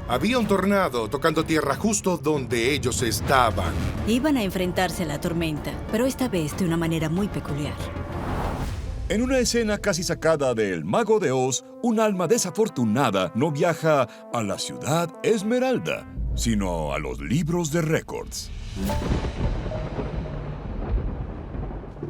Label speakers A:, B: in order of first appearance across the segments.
A: Había un tornado tocando tierra justo donde ellos estaban.
B: Iban a enfrentarse a la tormenta, pero esta vez de una manera muy peculiar.
C: En una escena casi sacada de El Mago de Oz, un alma desafortunada no viaja a la ciudad Esmeralda, sino a los libros de récords.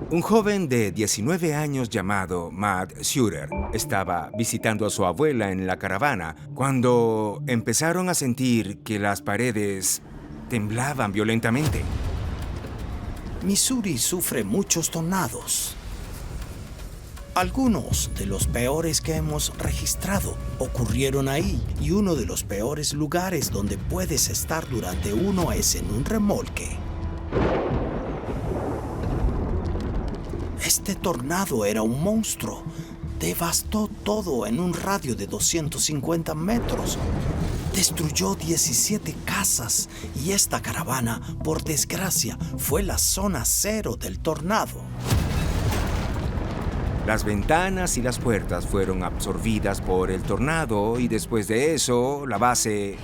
D: Un joven de 19 años llamado Matt Schurer estaba visitando a su abuela en la caravana cuando empezaron a sentir que las paredes temblaban violentamente.
E: Missouri sufre muchos tornados. Algunos de los peores que hemos registrado ocurrieron ahí, y uno de los peores lugares donde puedes estar durante uno es en un remolque. Este tornado era un monstruo. Devastó todo en un radio de 250 metros. Destruyó 17 casas y esta caravana, por desgracia, fue la zona cero del tornado.
D: Las ventanas y las puertas fueron absorbidas por el tornado y después de eso, la base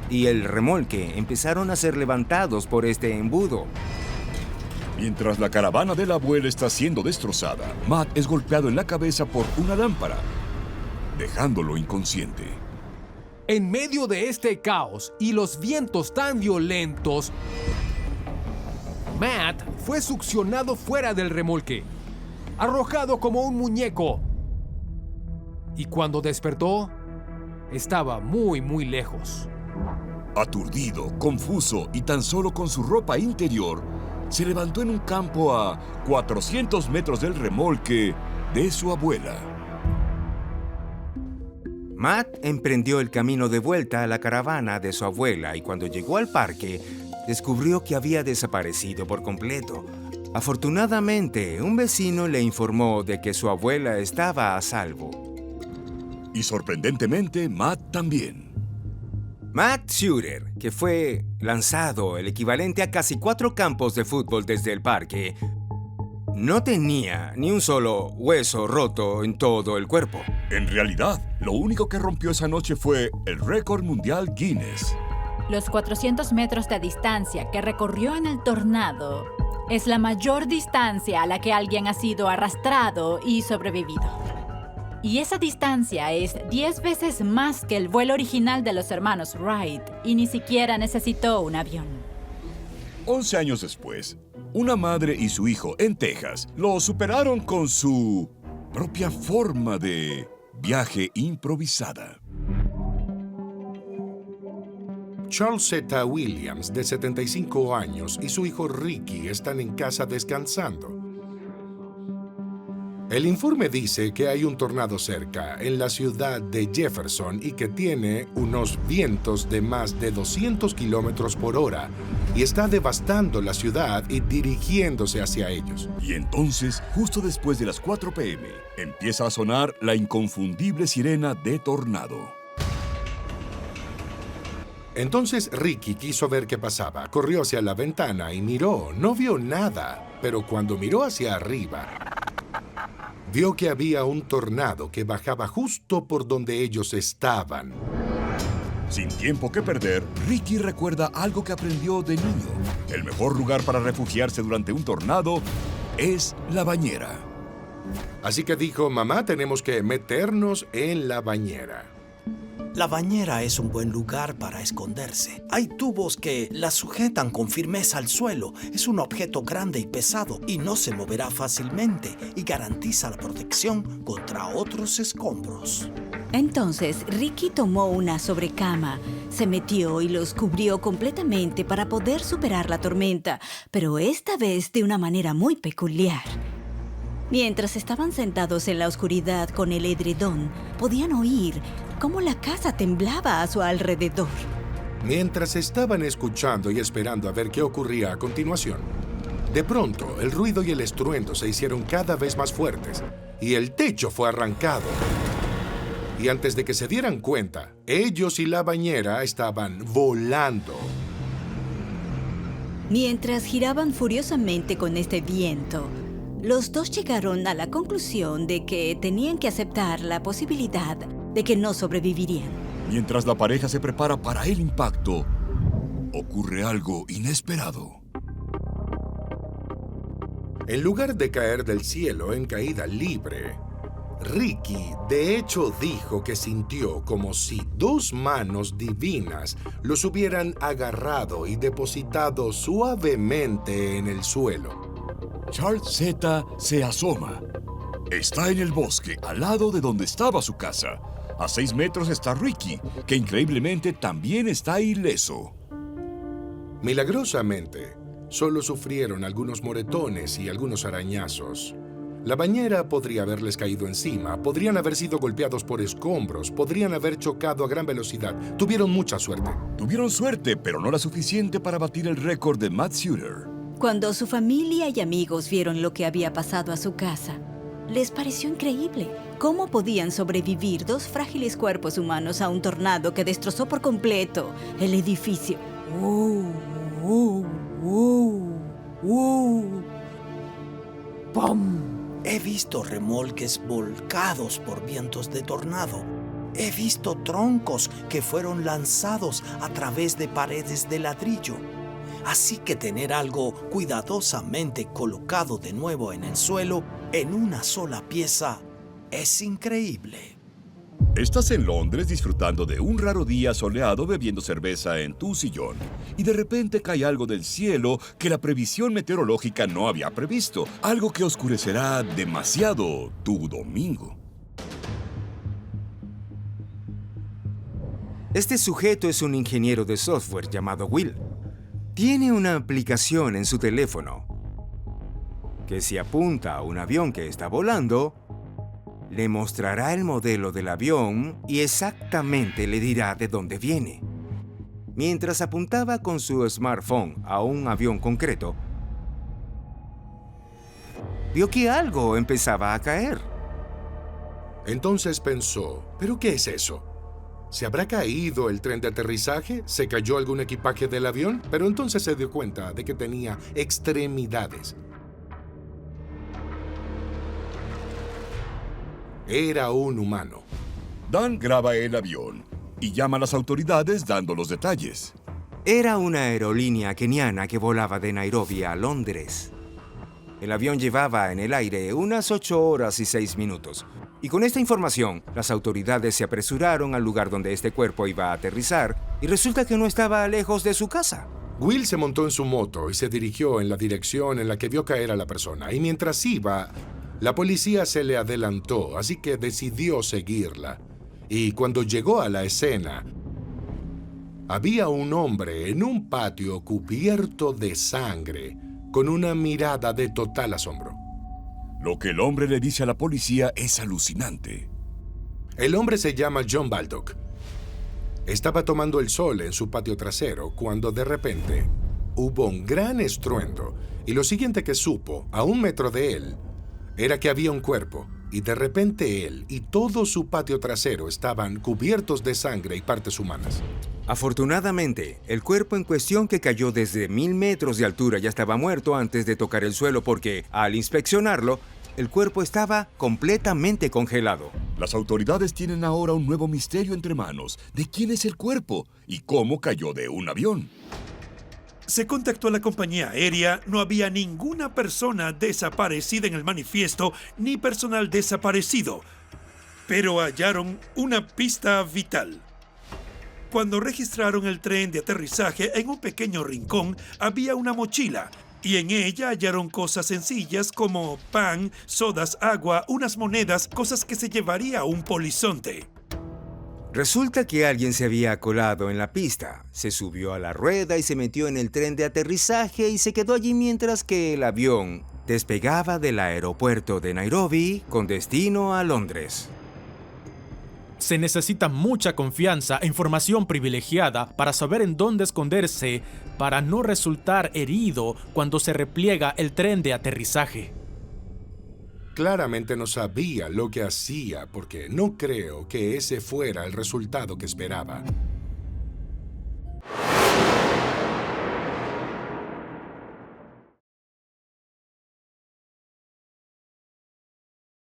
D: y el remolque empezaron a ser levantados por este embudo.
C: Mientras la caravana de la abuela está siendo destrozada, Matt es golpeado en la cabeza por una lámpara, dejándolo inconsciente.
F: En medio de este caos y los vientos tan violentos, Matt fue succionado fuera del remolque, arrojado como un muñeco. Y cuando despertó, estaba muy, muy lejos.
C: Aturdido, confuso y tan solo con su ropa interior, se levantó en un campo a 400 metros del remolque de su abuela.
D: Matt emprendió el camino de vuelta a la caravana de su abuela y cuando llegó al parque, descubrió que había desaparecido por completo. Afortunadamente, un vecino le informó de que su abuela estaba a salvo.
C: Y sorprendentemente, Matt también.
D: Matt Schurer, que fue lanzado el equivalente a casi 4 campos de fútbol desde el parque, no tenía ni un solo hueso roto en todo el cuerpo.
C: En realidad, lo único que rompió esa noche fue el récord mundial Guinness.
G: Los 400 metros de distancia que recorrió en el tornado es la mayor distancia a la que alguien ha sido arrastrado y sobrevivido. Y esa distancia es 10 veces más que el vuelo original de los hermanos Wright, y ni siquiera necesitó un avión.
C: 11 años después, una madre y su hijo en Texas lo superaron con su propia forma de viaje improvisada.
A: Charles Z. Williams, de 75 años, y su hijo Ricky están en casa descansando. El informe dice que hay un tornado cerca, en la ciudad de Jefferson, y que tiene unos vientos de más de 200 kilómetros por hora, y está devastando la ciudad y dirigiéndose hacia ellos.
C: Y entonces, justo después de las 4 p.m., empieza a sonar la inconfundible sirena de tornado.
A: Entonces Ricky quiso ver qué pasaba. Corrió hacia la ventana y miró. No vio nada, pero cuando miró hacia arriba, vio que había un tornado que bajaba justo por donde ellos estaban.
C: Sin tiempo que perder, Ricky recuerda algo que aprendió de niño. El mejor lugar para refugiarse durante un tornado es la bañera.
A: Así que dijo, mamá, tenemos que meternos en la bañera.
E: La bañera es un buen lugar para esconderse. Hay tubos que la sujetan con firmeza al suelo. Es un objeto grande y pesado y no se moverá fácilmente y garantiza la protección contra otros escombros.
B: Entonces, Ricky tomó una sobrecama, se metió y los cubrió completamente para poder superar la tormenta, pero esta vez de una manera muy peculiar. Mientras estaban sentados en la oscuridad con el edredón, podían oír cómo la casa temblaba a su alrededor.
A: Mientras estaban escuchando y esperando a ver qué ocurría a continuación, de pronto el ruido y el estruendo se hicieron cada vez más fuertes y el techo fue arrancado. Y antes de que se dieran cuenta, ellos y la bañera estaban volando.
B: Mientras giraban furiosamente con este viento, los dos llegaron a la conclusión de que tenían que aceptar la posibilidad de que no sobrevivirían.
C: Mientras la pareja se prepara para el impacto, ocurre algo inesperado.
A: En lugar de caer del cielo en caída libre, Ricky de hecho dijo que sintió como si 2 manos divinas los hubieran agarrado y depositado suavemente en el suelo.
C: Charles Z se asoma. Está en el bosque, al lado de donde estaba su casa. A 6 metros está Ricky, que increíblemente también está ileso.
A: Milagrosamente, solo sufrieron algunos moretones y algunos arañazos. La bañera podría haberles caído encima, podrían haber sido golpeados por escombros, podrían haber chocado a gran velocidad. Tuvieron mucha suerte.
C: Tuvieron suerte, pero no la suficiente para batir el récord de Matt Suter.
B: Cuando su familia y amigos vieron lo que había pasado a su casa, les pareció increíble. ¿Cómo podían sobrevivir 2 frágiles cuerpos humanos a un tornado que destrozó por completo el edificio?
F: ¡Pum!
E: He visto remolques volcados por vientos de tornado. He visto troncos que fueron lanzados a través de paredes de ladrillo. Así que tener algo cuidadosamente colocado de nuevo en el suelo, en una sola pieza, es increíble.
C: Estás en Londres disfrutando de un raro día soleado bebiendo cerveza en tu sillón. Y de repente cae algo del cielo que la previsión meteorológica no había previsto. Algo que oscurecerá demasiado tu domingo.
D: Este sujeto es un ingeniero de software llamado Will. Tiene una aplicación en su teléfono que si apunta a un avión que está volando, le mostrará el modelo del avión y exactamente le dirá de dónde viene. Mientras apuntaba con su smartphone a un avión concreto, vio que algo empezaba a caer.
A: Entonces pensó, ¿pero qué es eso? ¿Se habrá caído el tren de aterrizaje? ¿Se cayó algún equipaje del avión? Pero entonces se dio cuenta de que tenía extremidades. Era un humano.
C: Dan graba el avión y llama a las autoridades dando los detalles.
D: Era una aerolínea keniana que volaba de Nairobi a Londres. El avión llevaba en el aire unas 8 horas y 6 minutos. Y con esta información, las autoridades se apresuraron al lugar donde este cuerpo iba a aterrizar y resulta que no estaba lejos de su casa.
A: Will se montó en su moto y se dirigió en la dirección en la que vio caer a la persona. Y mientras iba, la policía se le adelantó, así que decidió seguirla. Y cuando llegó a la escena, había un hombre en un patio cubierto de sangre, con una mirada de total asombro.
C: Lo que el hombre le dice a la policía es alucinante.
A: El hombre se llama John Baldock. Estaba tomando el sol en su patio trasero cuando de repente hubo un gran estruendo y lo siguiente que supo, a 1 metro de él, era que había un cuerpo y de repente él y todo su patio trasero estaban cubiertos de sangre y partes humanas.
D: Afortunadamente, el cuerpo en cuestión que cayó desde 1000 metros de altura ya estaba muerto antes de tocar el suelo porque, al inspeccionarlo, el cuerpo estaba completamente congelado.
C: Las autoridades tienen ahora un nuevo misterio entre manos de quién es el cuerpo y cómo cayó de un avión.
H: Se contactó a la compañía aérea, no había ninguna persona desaparecida en el manifiesto ni personal desaparecido, pero hallaron una pista vital. Cuando registraron el tren de aterrizaje, en un pequeño rincón había una mochila y en ella hallaron cosas sencillas como pan, sodas, agua, unas monedas, cosas que se llevaría un polizonte.
D: Resulta que alguien se había colado en la pista, se subió a la rueda y se metió en el tren de aterrizaje y se quedó allí mientras que el avión despegaba del aeropuerto de Nairobi con destino a Londres.
I: Se necesita mucha confianza e información privilegiada para saber en dónde esconderse para no resultar herido cuando se repliega el tren de aterrizaje.
A: Claramente no sabía lo que hacía porque no creo que ese fuera el resultado que esperaba.